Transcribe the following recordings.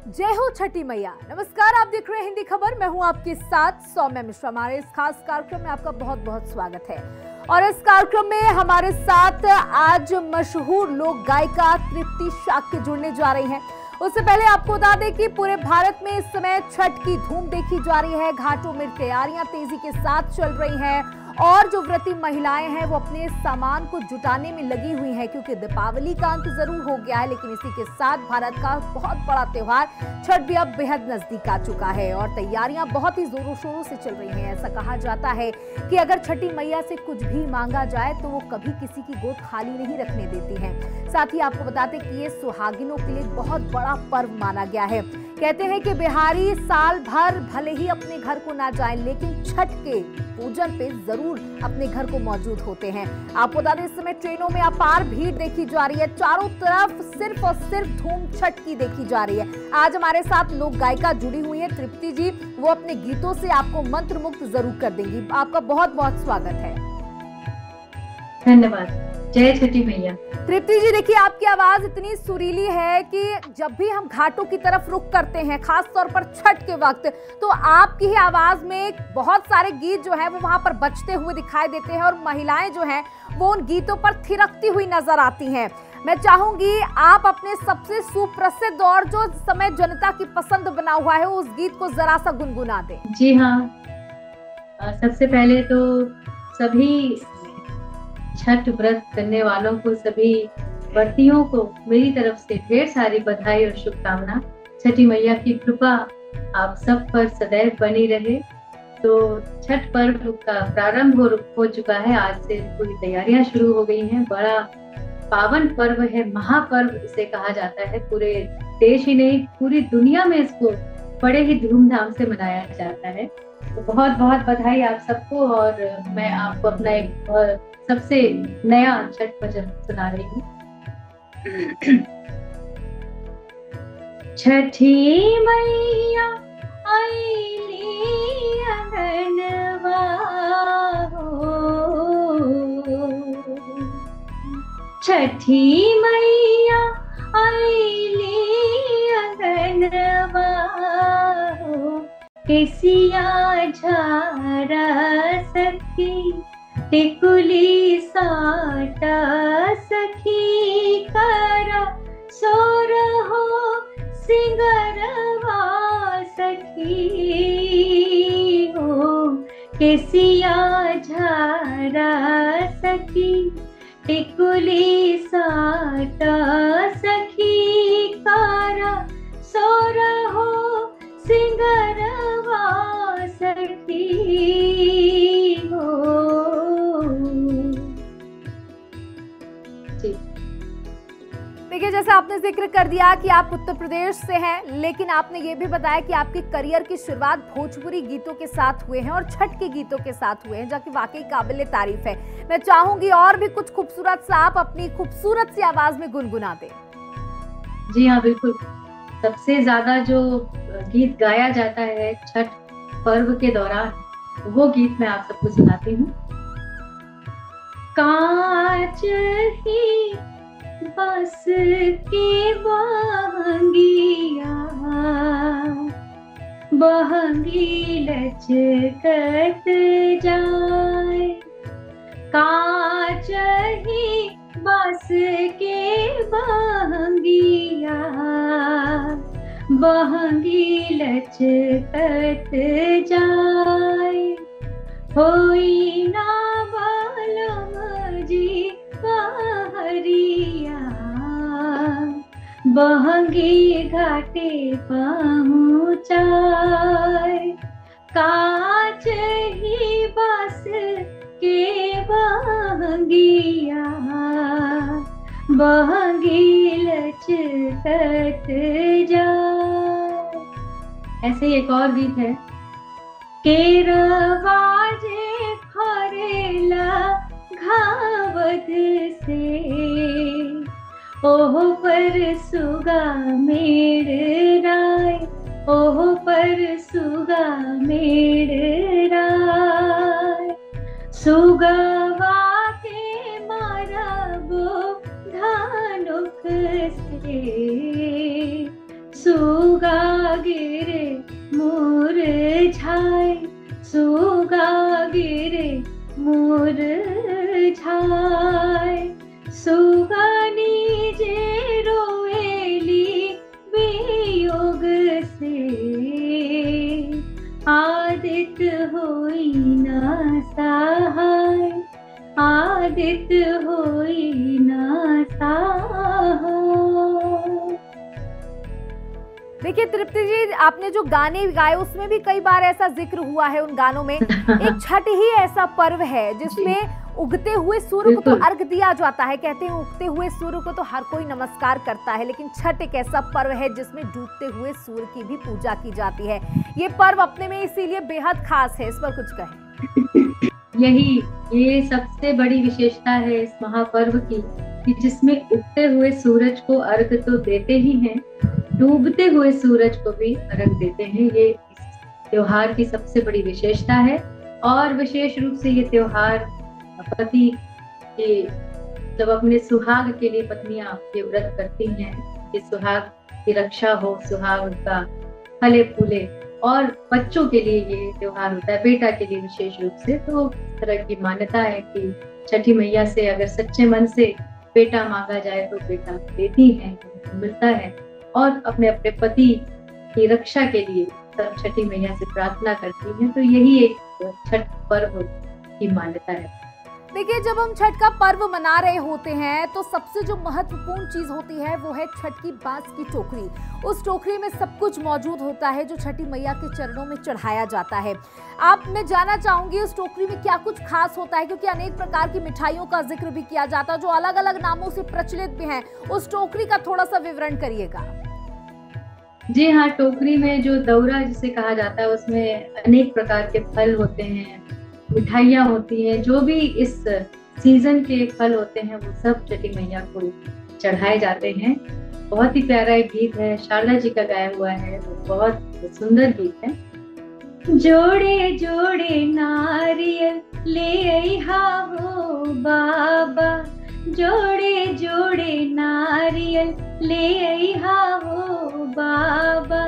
जय हो छठी मैया। नमस्कार, आप देख रहे हैं हिंदी खबर। मैं हूं आपके साथ सौम्या मिश्रा। हमारे इस खास कार्यक्रम में आपका बहुत बहुत स्वागत है। और इस कार्यक्रम में हमारे साथ आज मशहूर लोक गायिका तृप्ति शाक्य जुड़ने जा रही हैं। उससे पहले आपको बता दें कि पूरे भारत में इस समय छठ की धूम देखी जा रही है। घाटों में तैयारियां तेजी के साथ चल रही हैं और जो व्रती महिलाएं हैं वो अपने सामान को जुटाने में लगी हुई हैं, क्योंकि दीपावली का अंत जरूर हो गया है, लेकिन इसी के साथ भारत का बहुत बड़ा त्योहार छठ भी अब बेहद नजदीक आ चुका है और तैयारियां बहुत ही जोरों शोरों से चल रही हैं। ऐसा कहा जाता है कि अगर छठी मैया से कुछ भी मांगा जाए तो वो कभी किसी की गोद खाली नहीं रखने देती हैं। साथ ही आपको बताते कि ये सुहागिनों के लिए बहुत बड़ा पर्व माना गया है। कहते हैं कि बिहारी साल भर भले ही अपने घर को ना जाएं, लेकिन छठ के पूजन पे जरूर अपने घर को मौजूद होते हैं। आपको बता दें इस समय ट्रेनों में अपार भीड़ देखी जा रही है। चारों तरफ सिर्फ और सिर्फ धूम छठ की देखी जा रही है। आज हमारे साथ लोक गायिका जुड़ी हुई है तृप्ति जी। वो अपने गीतों से आपको मंत्रमुग्ध जरूर कर देंगी। आपका बहुत बहुत स्वागत है। धन्यवाद। जय छठी मैया। तृप्ति जी, देखिए आपकी आवाज इतनी सुरीली है कि जब भी हम घाटों की तरफ रुख करते हैं, खास तौर पर छठ के वक्त, तो आपकी ही आवाज में बहुत सारे गीत जो हैं वो वहां पर बजते हुए दिखाई देते हैं और महिलाएं जो हैं वो उन गीतों पर थिरकती हुई नजर आती हैं। मैं चाहूंगी आप अपने सबसे सुप्रसिद्ध और जो समय जनता की पसंद बना हुआ है उस गीत को जरा सा गुनगुना दें। जी हाँ, सबसे पहले तो सभी छठ व्रत करने वालों को, सभी व्रतियों को मेरी तरफ से ढेर सारी बधाई और शुभकामना। छठी मैया की कृपा आप सब पर सदैव बनी रहे। तो छठ पर्व का प्रारंभ हो चुका है। आज से पूरी तैयारियां शुरू हो गई हैं। बड़ा पावन पर्व है, महापर्व इसे कहा जाता है। पूरे देश ही नहीं, पूरी दुनिया में इसको बड़े ही धूमधाम से मनाया जाता है। तो बहुत बहुत बधाई आप सबको। और मैं आपको अपना एक सबसे नया छठ भजन सुना रही हूँ। छठी मैया आईली अंगनवा हो, छठी मैया आईली अंगनवा हो, केसिया झारा सखी टिकुली साटा सखी करा सोर हो सिंगरवा सखी हो, केसिया झारा सखी टिकुली साटा सखी करा सोर हो सिंगरवा सखी हो। देखिए, जैसे आपने जिक्र कर दिया कि आप उत्तर प्रदेश से हैं, लेकिन आपने ये भी बताया कि आपके करियर की शुरुआत भोजपुरी गीतों के साथ हुए हैं और छठ के गीतों के साथ हुए हैं, जो कि वाकई काबिले तारीफ है। मैं चाहूंगी और भी कुछ खूबसूरत सा आप अपनी खूबसूरत सी आवाज में गुनगुना दें। जी हाँ, बिल्कुल। सबसे ज्यादा जो गीत गाया जाता है छठ पर्व के दौरान, वो गीत मैं आप सबको सुनाती हूँ। कांच ही बस की बहंगिया, बहंगी लचकत जाए, कांच ही बस के बहंगिया, बहंगी लचकत जाए, होई ना बालम जी पहरिया, बहंगी घाटे पहुँचाए, कांच ही बस के बहंगिया, बहंगी लचकत जाए। ऐसे ही एक और गीत है। केरवाजे फरेला घावत से, ओह पर सुगा मेड़ राय, ओह पर सुगा मेड़ राय, सुगवा के मारबो धानुक से, सुगा गिरे मुरझाए, सुगा गिरे मुरझाए, सुगानी जे रोएली वियोग से, आदित होई ना सहाय, आदित होई ना सहाय। देखिए तृप्ति जी, आपने जो गाने गाए उसमें भी कई बार ऐसा जिक्र हुआ है उन गानों में। एक छठ ही ऐसा पर्व है जिसमें उगते हुए सूर्य को तो अर्घ दिया जाता है। कहते हैं उगते हुए सूर्य को तो हर कोई नमस्कार करता है, लेकिन छठ एक ऐसा पर्व है जिसमें डूबते हुए सूर्य की भी पूजा की जाती है। ये पर्व अपने में इसीलिए बेहद खास है, इस पर कुछ कहें। ये सबसे बड़ी विशेषता है इस महापर्व की, कि जिसमें उगते हुए सूरज को अर्घ तो देते ही हैं, डूबते हुए सूरज को भी अर्घ देते हैं। ये इस त्योहार की सबसे बड़ी विशेषता है। और विशेष रूप से ये त्योहार पति के जब अपने सुहाग के लिए पत्नियां ये व्रत करती हैं कि सुहाग की रक्षा हो, सुहाग उनका फले फूले, और बच्चों के लिए ये त्योहार होता है, बेटा के लिए विशेष रूप से। तो इस तरह की मान्यता है कि छठी मैया से अगर सच्चे मन से बेटा मांगा जाए तो बेटा देती है, मिलता है। और अपने अपने पति की रक्षा के लिए सब छठी मैया से प्रार्थना करती हैं। तो यही एक छठ पर्व की मान्यता है। देखिए, जब हम छठ का पर्व मना रहे होते हैं तो सबसे जो महत्वपूर्ण चीज होती है वो है छठ की बांस की टोकरी। उस टोकरी में सब कुछ मौजूद होता है जो छठी मैया के चरणों में चढ़ाया जाता है। आप मैं जानना चाहूंगी उस टोकरी में क्या कुछ खास होता है, क्योंकि अनेक प्रकार की मिठाइयों का जिक्र भी किया जाता है जो अलग अलग नामों से प्रचलित भी हैं। उस टोकरी का थोड़ा सा विवरण करिएगा। जी हाँ, टोकरी में जो दौरा जिसे कहा जाता है उसमें अनेक प्रकार के फल होते हैं, मिठाइयाँ होती हैं, जो भी इस सीजन के फल होते हैं वो सब छठी मैया को चढ़ाए जाते हैं। बहुत ही प्यारा एक गीत है, शारदा जी का गाया हुआ है, वो बहुत सुंदर गीत है। जोड़े जोड़े नारियल ले अइहा हो बाबा, जोड़े जोड़े नारियल ले अइहा हो बाबा,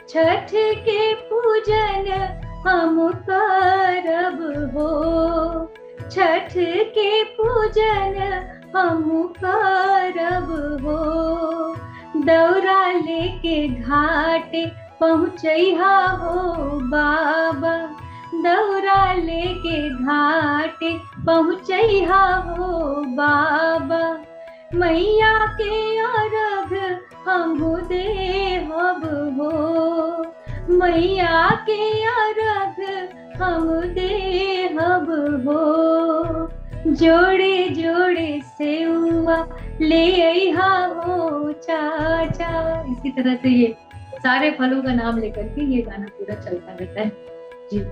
छठ के पूजन हम करब हो, छठ के पूजन हम करब हो, दौरा लेके घाटे पहुँचैहा हो बाबा, दौरा लेके घाटे पहुँचैहा हो बाबा, मैया के अर्घ हम देहब हो, मैया के अर्घ हम देहब हो, जोड़े जोड़े सेउआ ले अइहा हो चाचा। इसी तरह से ये सारे फलों का नाम लेकर के ये गाना पूरा चलता रहता है। जी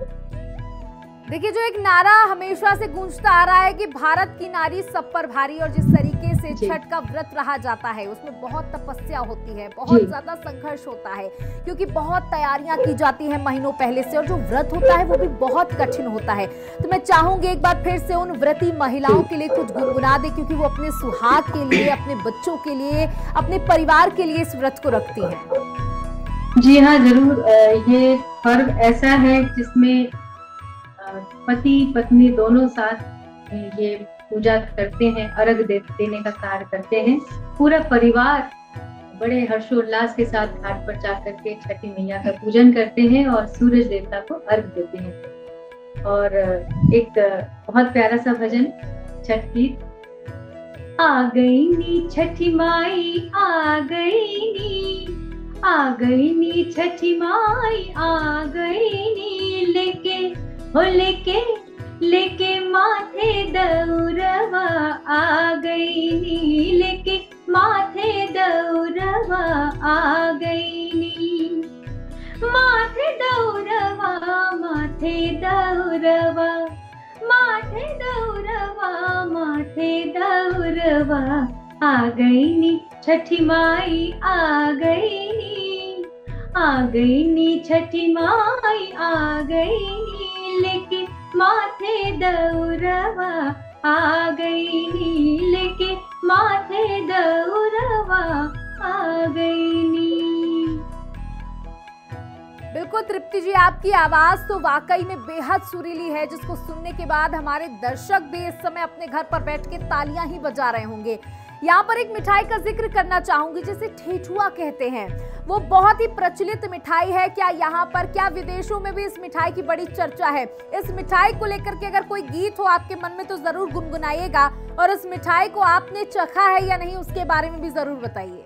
देखिए, जो एक नारा हमेशा से गूंजता आ रहा है कि भारत की नारी सब पर भारी, और जिस तरीके से छठ का व्रत रहा जाता है उसमें बहुत तपस्या होती है, बहुत ज्यादा संघर्ष होता है, क्योंकि बहुत तैयारियां की जाती हैं महीनों पहले से, और जो व्रत होता है वो भी बहुत कठिन होता है। तो मैं चाहूंगी एक बार फिर से उन व्रती महिलाओं के लिए कुछ गुनगुना दे, क्योंकि वो अपने सुहाग के लिए, अपने बच्चों के लिए, अपने परिवार के लिए इस व्रत को रखती है। जी हाँ, जरूर। ये पर्व ऐसा है जिसमें पति पत्नी दोनों साथ ये पूजा करते हैं, अर्घ देने का कार्य करते हैं। पूरा परिवार बड़े हर्षोल्लास के साथ घाट पर जाकर के छठी मैया का पूजन करते हैं और सूरज देवता को अर्घ देते हैं। और एक बहुत प्यारा सा भजन छठ गीत, आ गई नी छठी माई आ गई नी, आ गई नी छठी माई आ गई नी, लेके हो लेके लेके माथे दौरवा आ गई नी, लेके माथे दौरवा आ गई नी, माथे दौरवा माथे दौरवा माथे दौरवा माथे दौरवा आ गई नी छठी माई आ गई नी, आ गई नी छठी माई आ गई नी, लेके माथे दौरवा आ गई नी, लेके माथे दौरवा आ गई नी। बिल्कुल तृप्ति जी, आपकी आवाज तो वाकई में बेहद सुरीली है, जिसको सुनने के बाद हमारे दर्शक भी इस समय अपने घर पर बैठ के तालियां ही बजा रहे होंगे। यहाँ पर एक मिठाई का जिक्र करना चाहूंगी जिसे ठेठुआ कहते हैं। वो बहुत ही प्रचलित मिठाई है। क्या यहाँ पर, क्या विदेशों में भी इस मिठाई की बड़ी चर्चा है? इस मिठाई को लेकर के अगर कोई गीत हो आपके मन में तो जरूर गुनगुनाइएगा, और इस मिठाई को आपने चखा है या नहीं उसके बारे में भी जरूर बताइए।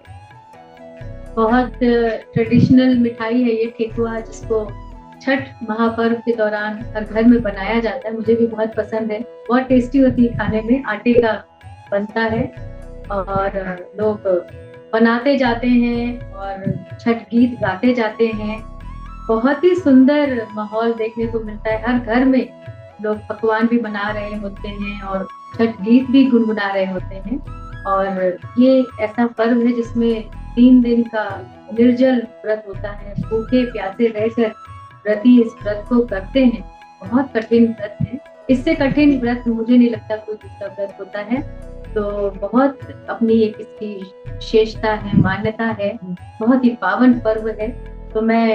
बहुत ट्रेडिशनल मिठाई है ये ठेकुआ, जिसको छठ महापर्व के दौरान हर घर में बनाया जाता है। मुझे भी बहुत पसंद है, बहुत टेस्टी होती है खाने में, आटे का बनता है और लोग बनाते जाते हैं और छठ गीत गाते जाते हैं। बहुत ही सुंदर माहौल देखने को मिलता है। हर घर में लोग पकवान भी बना रहे होते हैं और छठ गीत भी गुनगुना रहे होते हैं। और ये ऐसा पर्व है जिसमें 3 दिन का निर्जल व्रत होता है। भूखे प्यासे रहकर व्रती इस व्रत को करते हैं। बहुत कठिन व्रत है, इससे कठिन व्रत मुझे नहीं लगता कोई दूसरा व्रत होता है। तो बहुत अपनी एक इसकी विशेषता है, मान्यता है, बहुत ही पावन पर्व है। तो मैं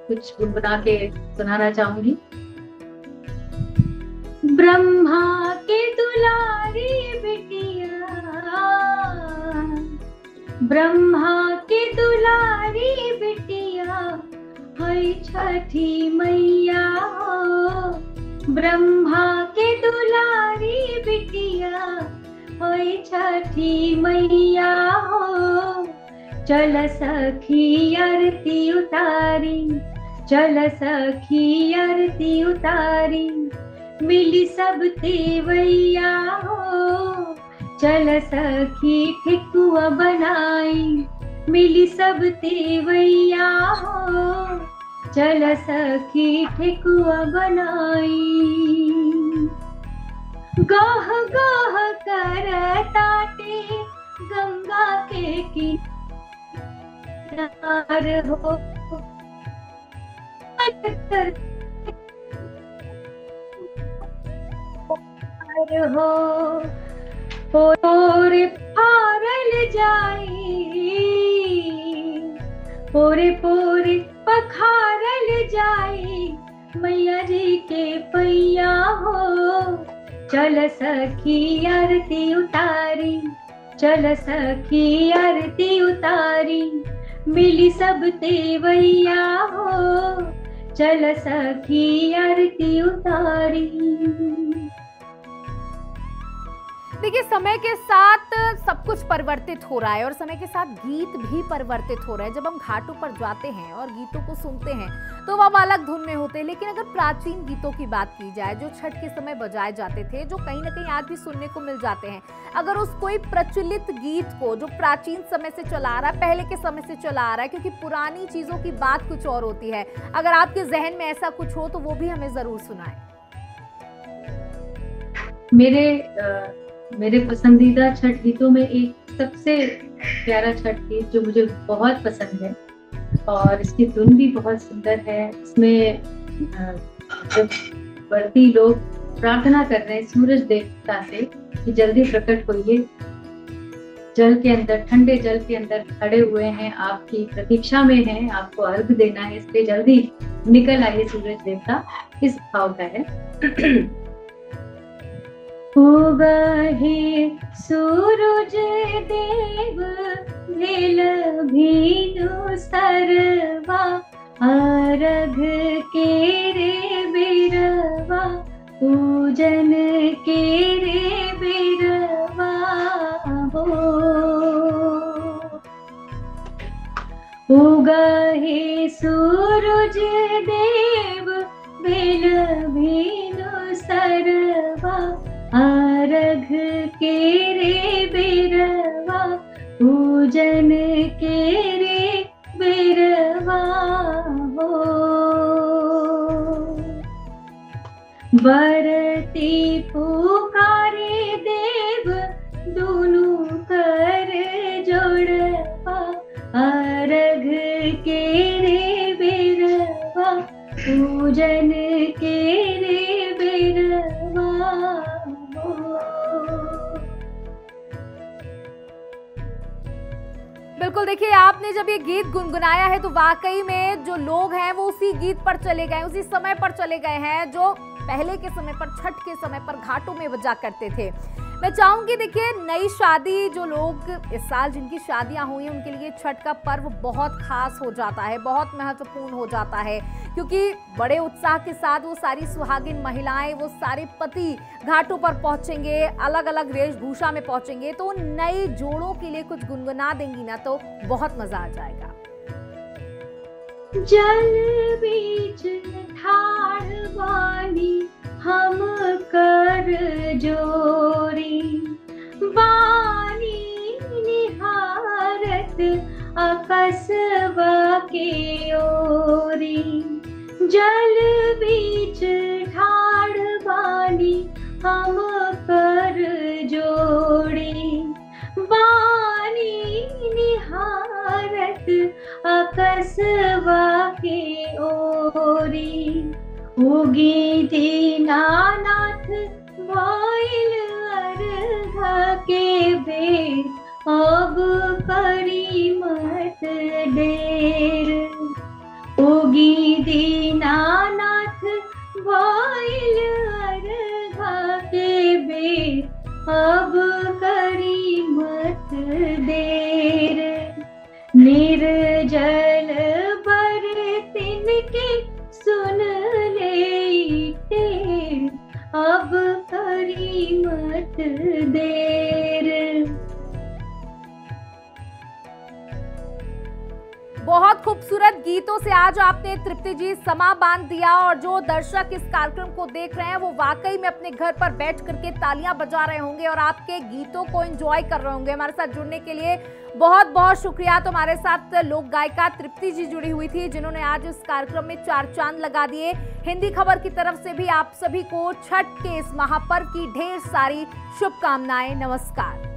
कुछ गुनगुना के सुनाना चाहूंगी। ब्रह्मा के दुलारी बिटिया, ब्रह्मा के दुलारी बिटिया, हाय छठी मैया हो। ब्रह्मा के दुलारी बिटिया, हाय छठी मैया हो। चल सखी आरती उतारी, चल सखी आरती उतारी, मिली सब तेवैया हो। चल सखी ठेकुआ बनाई, मिली सब तेवैया हो। चल सखी ठेकुआ बनाई। गाह गाह कर ताटे गंगा के किनार हो। पोरे फारल जाई, पोरे पोरे पखारल जाई, मैया जी के पैया हो। चल सखी आरती उतारी, चल सखी आरती उतारी, मिली सब तेवैया हो। चल सखी आरती उतारी। देखिए, समय के साथ सब कुछ परिवर्तित हो रहा है और समय के साथ गीत भी परिवर्तित हो रहे हैं। जब हम घाटों पर जाते हैं और गीतों को सुनते हैं तो वो अलग धुन में होते हैं, लेकिन अगर प्राचीन गीतों की बात की जाए जो छठ के समय बजाए जाते थे, जो कहीं ना कहीं आज भी सुनने को मिल जाते हैं, अगर उस कोई प्रचलित गीत को जो प्राचीन समय से चला आ रहा है, पहले के समय से चला आ रहा है, क्योंकि पुरानी चीजों की बात कुछ और होती है, अगर आपके जहन में ऐसा कुछ हो तो वो भी हमें जरूर सुनाएं। मेरे पसंदीदा छठ गीतों में एक सबसे प्यारा छठ गीत जो मुझे बहुत पसंद है और इसकी धुन भी बहुत सुंदर है। इसमें जब व्रती लोग प्रार्थना कर रहे हैं सूरज देवता से कि जल्दी प्रकट होइए, जल के अंदर, ठंडे जल के अंदर खड़े हुए हैं, आपकी प्रतीक्षा में हैं, आपको अर्घ देना है, इसलिए जल्दी निकल आइए सूरज देवता, इस भाव का है। उगहे सूरज देव भेल भीनु सरवा, अर्घ के रे बिरवा, पूजन के रे बिरवा हो। उगहे सूरज देव भेल भीनु सरवा, अर्घ के रे बिरवा, पूजन के रे बिरवा हो। बरती पुकारे देव दुनु कर जोड़वा, अर्घ के रे बिरवा, पूजन के रे बिरवा। बिल्कुल, देखिए आपने जब ये गीत गुनगुनाया है तो वाकई में जो लोग हैं वो उसी गीत पर चले गए, उसी समय पर चले गए हैं जो पहले के समय पर, छठ के समय पर घाटों में बजा करते थे। मैं चाहूंगी, देखिए नई शादी जो लोग इस साल जिनकी शादियां हुई हैं उनके लिए छठ का पर्व बहुत खास हो जाता है, बहुत महत्वपूर्ण हो जाता है, क्योंकि बड़े उत्साह के साथ वो सारी सुहागिन महिलाएं, वो सारे पति घाटों पर पहुंचेंगे, अलग अलग वेशभूषा में पहुंचेंगे। तो उन नए जोड़ों के लिए कुछ गुनगुना देंगी ना तो बहुत मजा आ जाएगा। जल बीच ठाड़ बानी हम कर जोरी, बानी निहारत अकसबा के ओरी। जल बीच ठाड़ बानी हम कर जोड़ी, बानी निहारत अकसबा के ओरी। उगी दीनानाथ भइल अर्घ के बेर, अब करी मत देर। उगी दीनानाथ भइल अर्घ के बेर, अब करी मत देर। निर्जल बरतिन के सुन ले टेर, अब करी मत देर। बहुत खूबसूरत गीतों से आज आपने तृप्ति जी समा बांध दिया, और जो दर्शक इस कार्यक्रम को देख रहे हैं वो वाकई में अपने घर पर बैठ करके तालियां बजा रहे होंगे और आपके गीतों को एंजॉय कर रहे होंगे। हमारे साथ जुड़ने के लिए बहुत बहुत शुक्रिया। तो हमारे साथ लोक गायिका तृप्ति जी जुड़ी हुई थी, जिन्होंने आज इस कार्यक्रम में 4 चांद लगा दिए। हिंदी खबर की तरफ से भी आप सभी को छठ के इस महापर्व की ढेर सारी शुभकामनाएं। नमस्कार।